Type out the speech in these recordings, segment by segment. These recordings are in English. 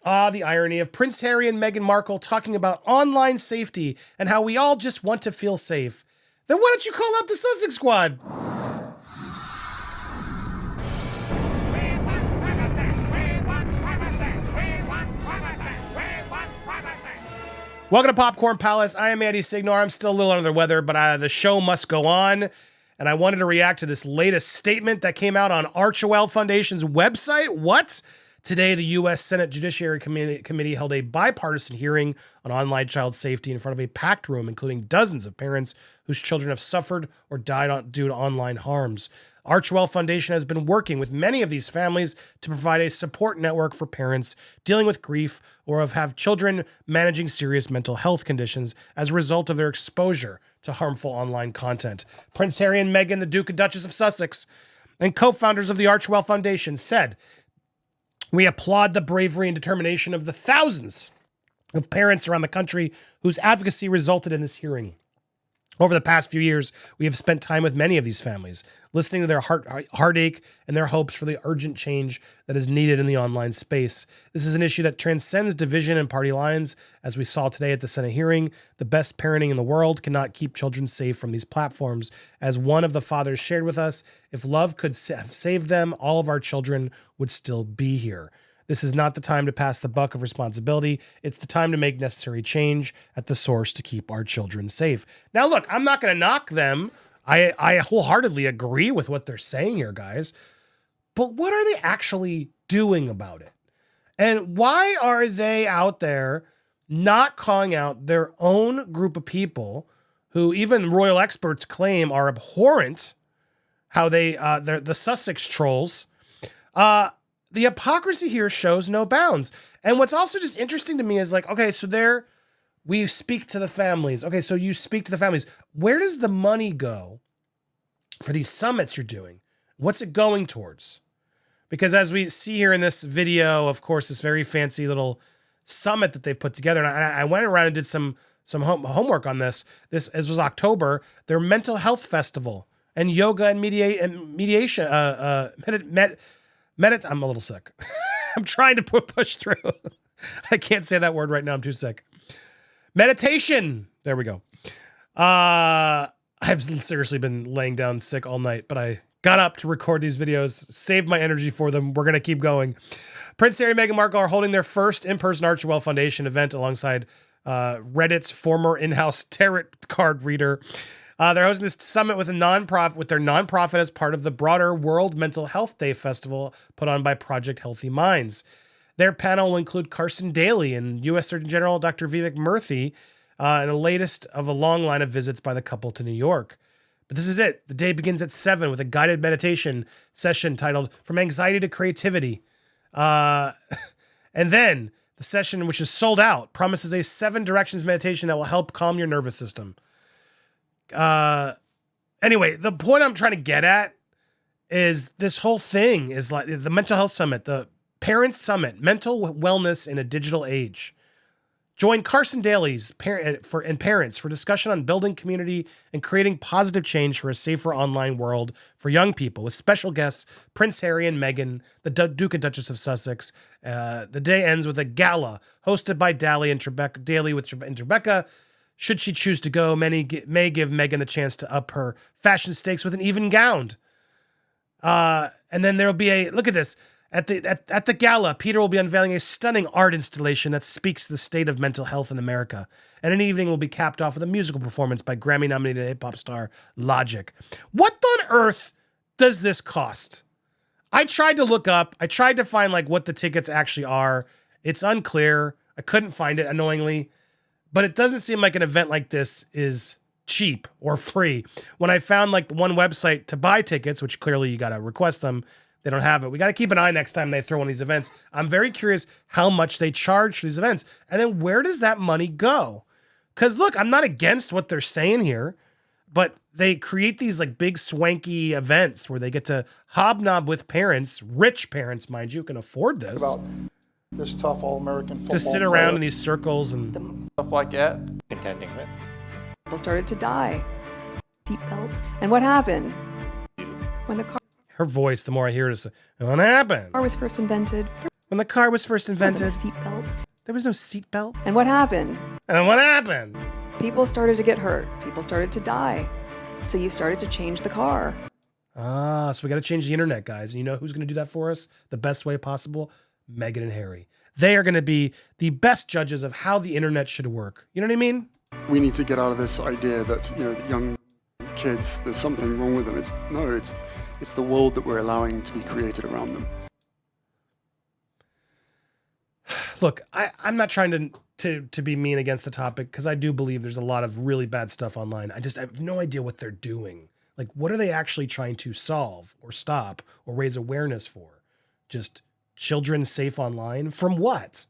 Ah, the irony of Prince Harry and Meghan Markle talking about online safety and how we all just want to feel safe. Then why don't you call out the Sussex Squad? Welcome to Popcorn Palace. I am Andy Signor. I'm still a little under the weather, but the show must go on. And I wanted to react to this latest statement that came out on Archwell Foundation's website. What? Today, the US Senate Judiciary Committee held a bipartisan hearing on online child safety in front of a packed room, including dozens of parents whose children have suffered or died due to online harms. Archwell Foundation has been working with many of these families to provide a support network for parents dealing with grief or have children managing serious mental health conditions as a result of their exposure to harmful online content. Prince Harry and Meghan, the Duke and Duchess of Sussex, and co-founders of the Archwell Foundation said, "We applaud the bravery and determination of the thousands of parents around the country whose advocacy resulted in this hearing. Over the past few years, we have spent time with many of these families, listening to their heartache and their hopes for the urgent change that is needed in the online space. This is an issue that transcends division and party lines. As we saw today at the Senate hearing, the best parenting in the world cannot keep children safe from these platforms. As one of the fathers shared with us, if love could have saved them, all of our children would still be here. This is not the time to pass the buck of responsibility. It's the time to make necessary change at the source to keep our children safe." Now, look, I'm not going to knock them. I wholeheartedly agree with what they're saying here, guys. But what are they actually doing about it? And why are they out there not calling out their own group of people who even royal experts claim are abhorrent? How they're the Sussex trolls. The hypocrisy here shows no bounds. And what's also just interesting to me is like, okay, so we speak to the families. Okay, so you speak to the families. Where does the money go for these summits you're doing? What's it going towards? Because as we see here in this video, of course, this very fancy little summit that they've put together, and I went around and did some homework on this. This was October, their mental health festival and yoga and mediation, I'm a little sick. I'm trying to push through. I can't say that word right now. I'm too sick. Meditation. There we go. I've seriously been laying down sick all night, but I got up to record these videos, saved my energy for them. We're going to keep going. Prince Harry and Meghan Markle are holding their first in-person Archwell Foundation event alongside Reddit's former in-house tarot card reader. They're hosting this summit with their nonprofit as part of the broader World Mental Health Day Festival put on by Project Healthy Minds. Their panel will include Carson Daly and U.S. Surgeon General Dr. Vivek Murthy, and the latest of a long line of visits by the couple to New York. But this is it. The day begins at 7 with a guided meditation session titled From Anxiety to Creativity. And then the session, which is sold out, promises a 7 directions meditation that will help calm your nervous system. Anyway, the point I'm trying to get at is this whole thing is like the mental health summit, the parents summit, mental wellness in a digital age. Join Carson Daly's parents for discussion on building community and creating positive change for a safer online world for young people with special guests, Prince Harry and Meghan, the Duke and Duchess of Sussex. The day ends with a gala hosted by Daly and Rebecca. Should she choose to go, many may give Meghan the chance to up her fashion stakes with an even gown. And then there'll be look at this. At the gala, Peter will be unveiling a stunning art installation that speaks to the state of mental health in America. And an evening will be capped off with a musical performance by Grammy-nominated hip-hop star Logic. What on earth does this cost? I tried to look up. I tried to find what the tickets actually are. It's unclear. I couldn't find it, annoyingly. But it doesn't seem like an event like this is cheap or free. When I found one website to buy tickets, which clearly you got to request them, they don't have it. We got to keep an eye next time they throw one of these events. I'm very curious how much they charge for these events. And then where does that money go? Because look, I'm not against what they're saying here, but they create these big swanky events where they get to hobnob with parents, rich parents, mind you, can afford this. About this tough all-American football to sit around in these circles and stuff like that. Contending with. People started to die. Seatbelt. And what happened? When the car her voice, the more I hear it, is what happened? was first invented. When the car was first invented, Wasn't a seatbelt. there was no seatbelt. And what happened? And what happened? People started to get hurt. People started to die. So you started to change the car. Ah, so we got to change the internet, guys. And you know who's going to do that for us the best way possible? Meghan and Harry. They are going to be the best judges of how the internet should work. You know what I mean? We need to get out of this idea that, young kids, there's something wrong with them. It's the world that we're allowing to be created around them. Look, I'm not trying to be mean against the topic because I do believe there's a lot of really bad stuff online. I have no idea what they're doing. Like, what are they actually trying to solve or stop or raise awareness for? Just children safe online? From what?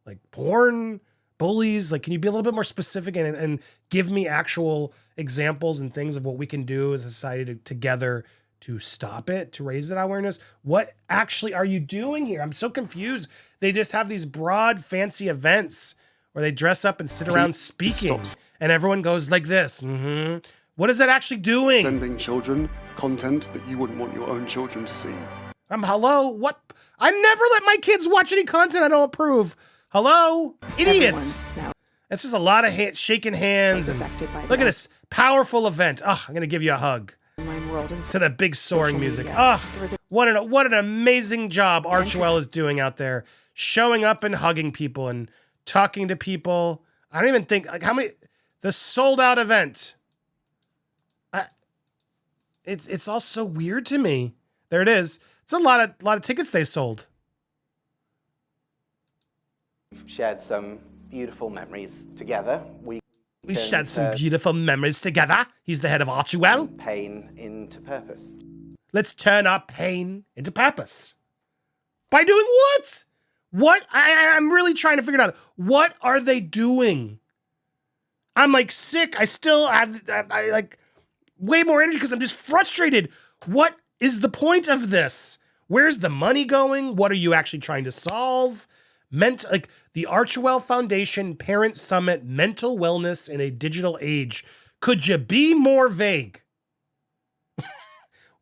Like porn, bullies? Like, can you be a little bit more specific and give me actual examples and things of what we can do as a society together to stop it, to raise that awareness? What actually are you doing here? I'm so confused. They just have these broad, fancy events where they dress up and sit around speaking, and everyone goes like this. Mm-hmm. What is that actually doing? Sending children content that you wouldn't want your own children to see. Hello? What? I never let my kids watch any content I don't approve. Hello? Idiots. It's just a lot of shaking hands. And look at this powerful event. Oh, I'm going to give you a hug. To the big soaring music. Oh, what an amazing job Archwell is doing out there. Showing up and hugging people and talking to people. I don't even think, like, how many, the sold out event. It's all so weird to me. There it is. It's a lot of tickets they sold. We've shared some beautiful memories together. We shared some beautiful memories together. He's the head of Archwell. Pain into purpose. Let's turn our pain into purpose. By doing what? What? I'm really trying to figure it out. What are they doing? I'm like sick. I still have like way more energy because I'm just frustrated. What is the point of this? Where's the money going? What are you actually trying to solve? Like the Archwell Foundation Parent Summit, Mental Wellness in a Digital Age. Could you be more vague?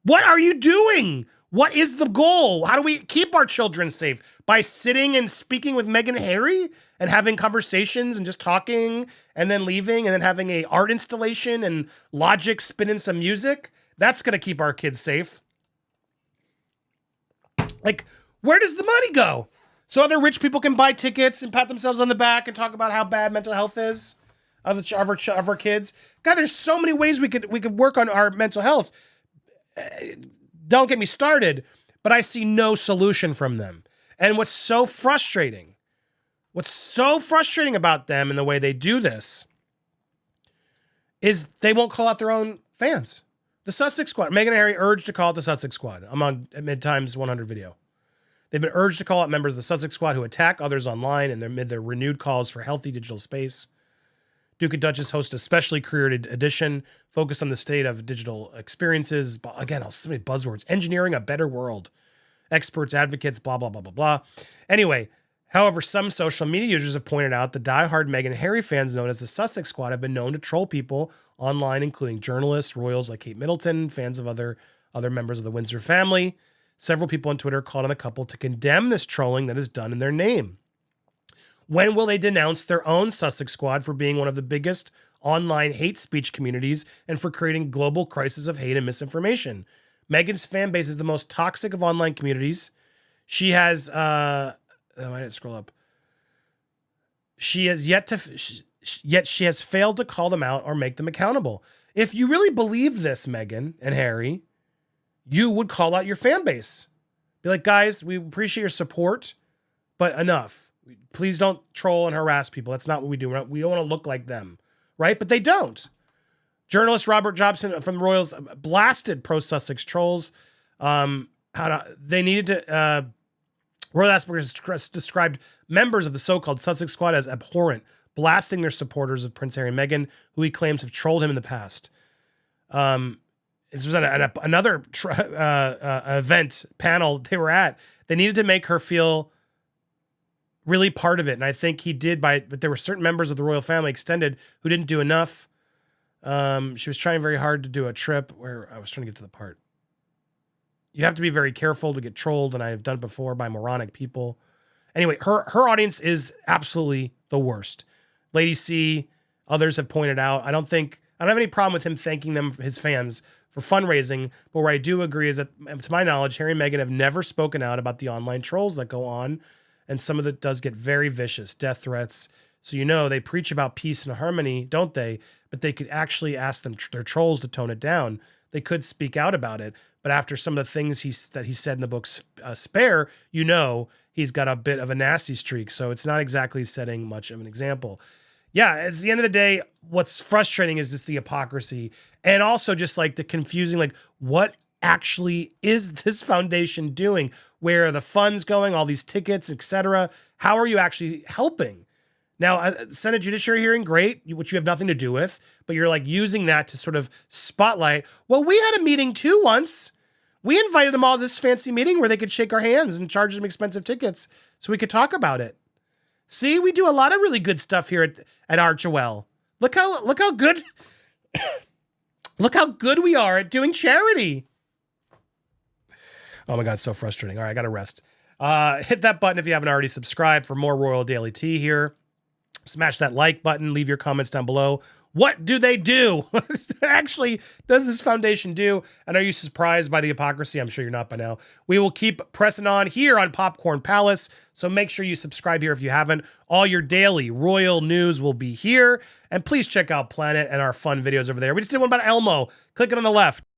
What are you doing? What is the goal? How do we keep our children safe? By sitting and speaking with Meghan and Harry and having conversations and just talking and then leaving and then having a art installation and Logic spinning some music? That's going to keep our kids safe. Like, where does the money go? So other rich people can buy tickets and pat themselves on the back and talk about how bad mental health is of our kids. God, there's so many ways we could work on our mental health. Don't get me started, but I see no solution from them. And what's so frustrating about them and the way they do this is they won't call out their own fans. The Sussex Squad. Meghan and Harry urged to call it the Sussex Squad. I'm on Mid-Times 100 video. They've been urged to call out members of the Sussex Squad who attack others online and amid their renewed calls for healthy digital space. Duke and Duchess host a specially created edition focused on the state of digital experiences. Again, so many buzzwords. Engineering a better world. Experts, advocates, blah, blah, blah, blah, blah. Anyway, however, some social media users have pointed out the diehard Meghan and Harry fans known as the Sussex Squad have been known to troll people online, including journalists, royals like Kate Middleton, fans of other members of the Windsor family. Several people on Twitter called on the couple to condemn this trolling that is done in their name. When will they denounce their own Sussex Squad for being one of the biggest online hate speech communities and for creating global crisis of hate and misinformation? Meghan's fan base is the most toxic of online communities. She has, I didn't scroll up. She has yet she has failed to call them out or make them accountable. If you really believe this, Meghan and Harry, you would call out your fan base. Be like, guys, we appreciate your support, but enough. Please don't troll and harass people. That's not what we do. We don't want to look like them, right? But they don't. Journalist Robert Jobson from the Royals blasted pro-Sussex trolls. They needed to... Royal Asperger's described members of the so-called Sussex Squad as abhorrent, blasting their supporters of Prince Harry and Meghan, who he claims have trolled him in the past. This was another event panel they were at. They needed to make her feel really part of it. And I think he did but there were certain members of the royal family extended who didn't do enough. She was trying very hard to do a trip where I was trying to get to the part. You have to be very careful to get trolled. And I've done it before by moronic people. Anyway, her audience is absolutely the worst. Lady C, others have pointed out. I don't have any problem with him thanking them, his fans, for fundraising. But where I do agree is that, to my knowledge, Harry and Meghan have never spoken out about the online trolls that go on. And some of it does get very vicious, death threats. So, they preach about peace and harmony, don't they? But they could actually ask them, their trolls, to tone it down. They could speak out about it. But after some of the things that he said in the book Spare, he's got a bit of a nasty streak. So it's not exactly setting much of an example. Yeah, at the end of the day, what's frustrating is just the hypocrisy. And also just like the confusing, like, what actually is this foundation doing? Where are the funds going? All these tickets, etc. How are you actually helping? Now, Senate Judiciary hearing, great, which you have nothing to do with, but you're like using that to sort of spotlight. Well, we had a meeting too once. We invited them all to this fancy meeting where they could shake our hands and charge them expensive tickets so we could talk about it. See, we do a lot of really good stuff here at Archwell. Look how good look how good we are at doing charity. Oh my God, it's so frustrating. All right, I got to rest. Hit that button if you haven't already subscribed for more Royal Daily Tea here. Smash that like button. Leave your comments down below. What do they do? What actually does this foundation do? And are you surprised by the hypocrisy? I'm sure you're not by now. We will keep pressing on here on Popcorn Palace. So make sure you subscribe here if you haven't. All your daily royal news will be here. And please check out Planet and our fun videos over there. We just did one about Elmo. Click it on the left.